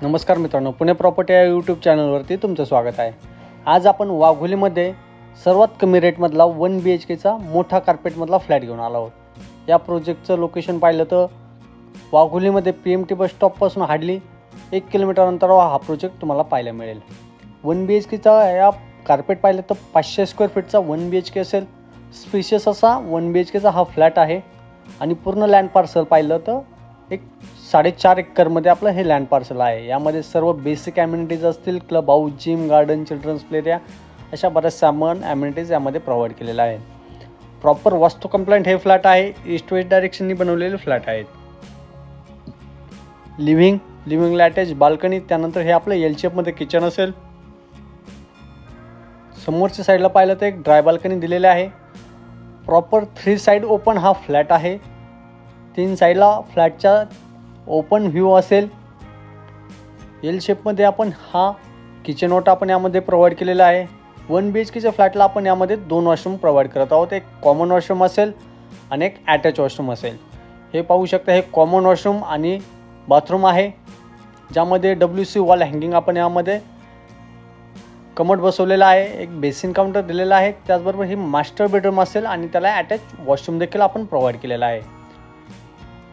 नमस्कार मित्रांनो, पुणे प्रॉपर्टी या यूट्यूब चॅनलवरती तुमचं स्वागत आहे। आज आपण वाघोलीमध्ये सर्वात कमी रेटमधला 1 BHKचा मोठा कार्पेटमधला फ्लॅट घेऊन आलो आहोत। या प्रोजेक्टचं लोकेशन पाहिलं तर वाघोलीमध्ये PMT बस स्टॉपपासून हार्डली 1 किलोमीटर अंतरावर हा प्रोजेक्ट तुम्हाला पाहायला मिळेल। 1 BHKचा या कार्पेट पाहिलं तर 500 स्क्वेअर फीटचा 1 BHK असेल। स्पेशियस असा 1 BHKचा हा फ्लॅट आहे आणि पूर्ण लँड पार्सल पाहिलं तर एक 4.5 एकरमध्ये आपलं हे लँड पार्सल आहे। यामध्ये सर्व बेसिक ॲम्युनिटीज असतील, club house, gym, garden, children's play area अशा बऱ्याच सामान ॲम्युनिटीज यामध्ये प्रोव्हाइड केलेला आहे। प्रॉपर वास्तू कंप्लायंट हे फ्लॅट आहे। ईस्ट वेस्ट डायरेक्शननी बनवलेले फ्लॅट आहेत। लिव्हिंग अटॅच बाल्कनी, त्यानंतर हे आपलं एल शेपमध्ये किचन असेल। समोरच्या साईडला पाहिलं तर एक ड्राय बाल्कनी दिलेले आहे। प्रॉपर 3 साइड ओपन हा फ्लॅट आहे। 3 साईडला फ्लॅटचा ओपन व्ह्यू असेल। एल शेपमध्ये आपण हा किचन ओटा आपण यामध्ये प्रोव्हाइड केलेला आहे। 1 BHKच्या फ्लॅटला आपण यामध्ये 2 वॉशरूम प्रोव्हाइड करत आहोत। एक कॉमन वॉशरूम असेल आणि एक अटॅच वॉशरूम असेल। हे पाहू शकता, हे कॉमन वॉशरूम आणि बाथरूम आहे, ज्यामध्ये WC वॉल हँगिंग आपण यामध्ये कमोड बसवलेला आहे। एक बेसिन काउंटर दिलेला आहे। त्याचबरोबर ही मास्टर बेडरूम असेल आणि त्याला अटॅच वॉशरूम देखील आपण प्रोव्हाइड केलेला आहे।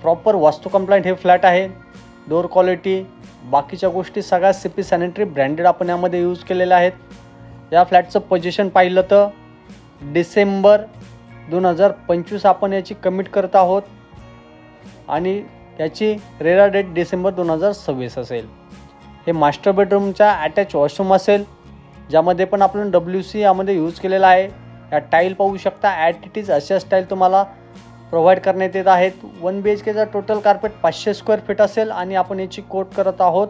प्रॉपर वास्तू कंप्लायंट हे फ्लॅट आहे। डोर क्वालिटी बाकीच्या गोष्टी सगळ्या CP सॅनिटरी ब्रँडेड आपण यामध्ये यूज केलेल्या आहेत। या फ्लॅटचं पोझिशन पाहिलं तर डिसेंबर 2025 आपण याची कमिट करत आहोत आणि याची रेरा डेट डिसेंबर 2026 असेल। हे मास्टर बेडरूमचा अटॅच वॉशरूम असेल, ज्यामध्ये पण आपण WC यामध्ये यूज केलेला आहे। या टाईल पाहू शकता, ॲट इट इज अशा स्टाईल तुम्हाला प्रोव्हाइड करण्यात येत आहेत। 1 BHKचा टोटल कार्पेट 500 स्क्वेअर फीट असेल आणि आपण याची कोट करत आहोत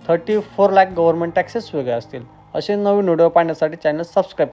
34 लाख गव्हर्नमेंट टॅक्सेस वेगळे असतील। असे नवीन व्हिडिओ पाहण्यासाठी चॅनल सबस्क्राईब